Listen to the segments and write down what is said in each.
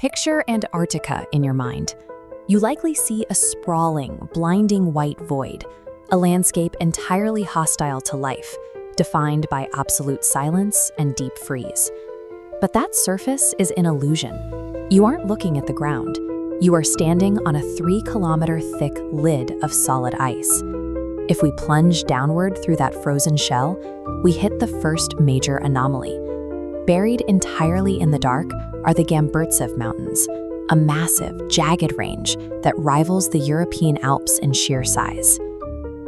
Picture Antarctica in your mind. You likely see a sprawling, blinding white void, a landscape entirely hostile to life, defined by absolute silence and deep freeze. But that surface is an illusion. You aren't looking at the ground. You are standing on a 3-kilometer thick lid of solid ice. If we plunge downward through that frozen shell, we hit the first major anomaly. Buried entirely in the dark are the Gamburtsev Mountains, a massive, jagged range that rivals the European Alps in sheer size.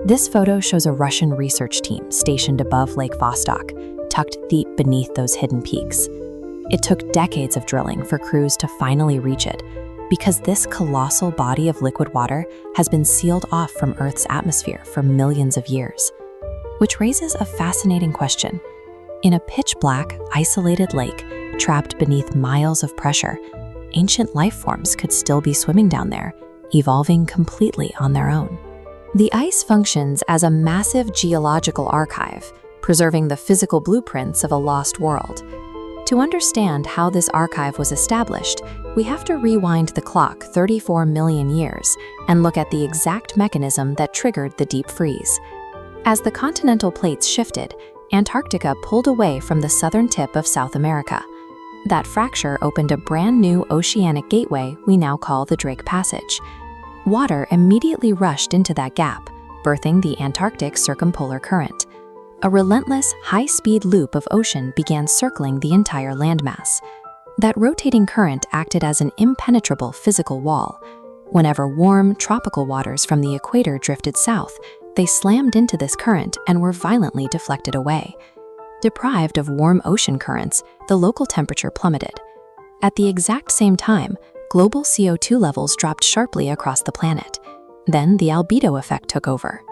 This photo shows a Russian research team stationed above Lake Vostok, tucked deep beneath those hidden peaks. It took decades of drilling for crews to finally reach it, because this colossal body of liquid water has been sealed off from Earth's atmosphere for millions of years. Which raises a fascinating question. In a pitch-black, isolated lake, trapped beneath miles of pressure, ancient life forms could still be swimming down there, evolving completely on their own. The ice functions as a massive geological archive, preserving the physical blueprints of a lost world. To understand how this archive was established, we have to rewind the clock 34 million years and look at the exact mechanism that triggered the deep freeze. As the continental plates shifted, Antarctica pulled away from the southern tip of South America. That fracture opened a brand new oceanic gateway we now call the Drake Passage. Water immediately rushed into that gap, birthing the Antarctic Circumpolar Current. A relentless, high-speed loop of ocean began circling the entire landmass. That rotating current acted as an impenetrable physical wall. Whenever warm, tropical waters from the equator drifted south, they slammed into this current and were violently deflected away. Deprived of warm ocean currents, the local temperature plummeted. At the exact same time, global CO2 levels dropped sharply across the planet. Then the albedo effect took over.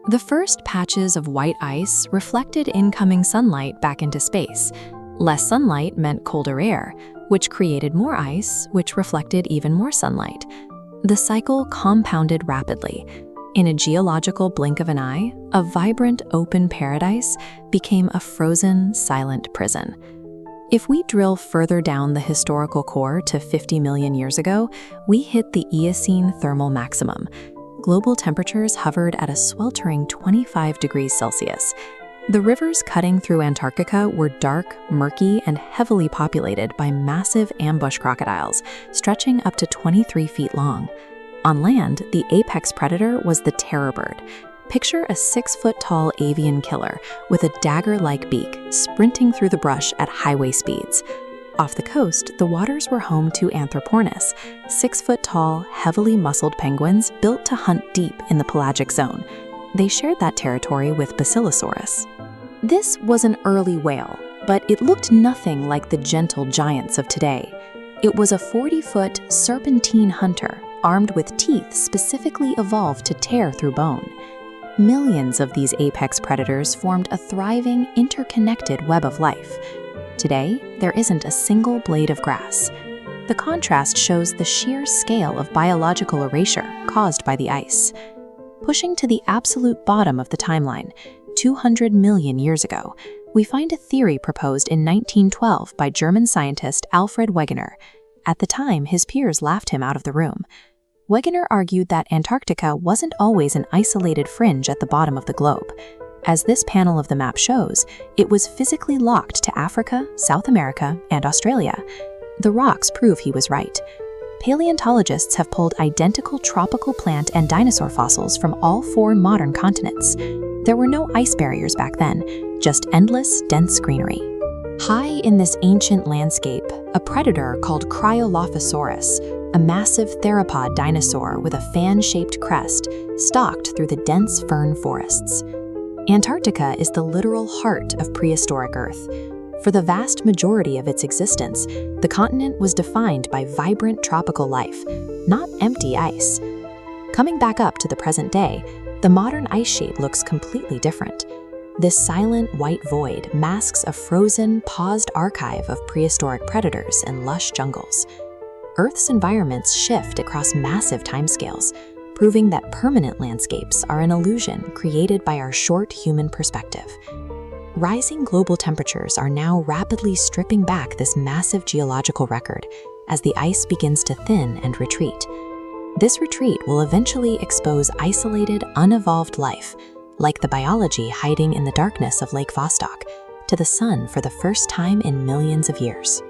The first patches of white ice reflected incoming sunlight back into space. Less sunlight meant colder air, which created more ice, which reflected even more sunlight. The cycle compounded rapidly. In a geological blink of an eye, a vibrant open paradise became a frozen, silent prison. If we drill further down the historical core to 50 million years ago, we hit the Eocene thermal maximum. Global temperatures hovered at a sweltering 25 degrees Celsius. The rivers cutting through Antarctica were dark, murky, and heavily populated by massive ambush crocodiles, stretching up to 23 feet long. On land, the apex predator was the terror bird. Picture a 6-foot-tall avian killer with a dagger-like beak sprinting through the brush at highway speeds. Off the coast, the waters were home to Anthropornis, 6-foot-tall, heavily muscled penguins built to hunt deep in the pelagic zone. They shared that territory with Basilosaurus. This was an early whale, but it looked nothing like the gentle giants of today. It was a 40-foot serpentine hunter, armed with teeth specifically evolved to tear through bone. Millions of these apex predators formed a thriving, interconnected web of life. Today, there isn't a single blade of grass. The contrast shows the sheer scale of biological erasure caused by the ice. Pushing to the absolute bottom of the timeline, 200 million years ago, we find a theory proposed in 1912 by German scientist Alfred Wegener. At the time, his peers laughed him out of the room. Wegener argued that Antarctica wasn't always an isolated fringe at the bottom of the globe. As this panel of the map shows, it was physically locked to Africa, South America, and Australia. The rocks prove he was right. Paleontologists have pulled identical tropical plant and dinosaur fossils from all 4 modern continents. There were no ice barriers back then, just endless, dense greenery. High in this ancient landscape, a predator called Cryolophosaurus, a massive theropod dinosaur with a fan-shaped crest, stalked through the dense fern forests. Antarctica is the literal heart of prehistoric Earth. For the vast majority of its existence, the continent was defined by vibrant tropical life, not empty ice. Coming back up to the present day, the modern ice shape looks completely different. This silent white void masks a frozen, paused archive of prehistoric predators and lush jungles. Earth's environments shift across massive timescales, proving that permanent landscapes are an illusion created by our short human perspective. Rising global temperatures are now rapidly stripping back this massive geological record, as the ice begins to thin and retreat. This retreat will eventually expose isolated, unevolved life, like the biology hiding in the darkness of Lake Vostok, to the sun for the first time in millions of years.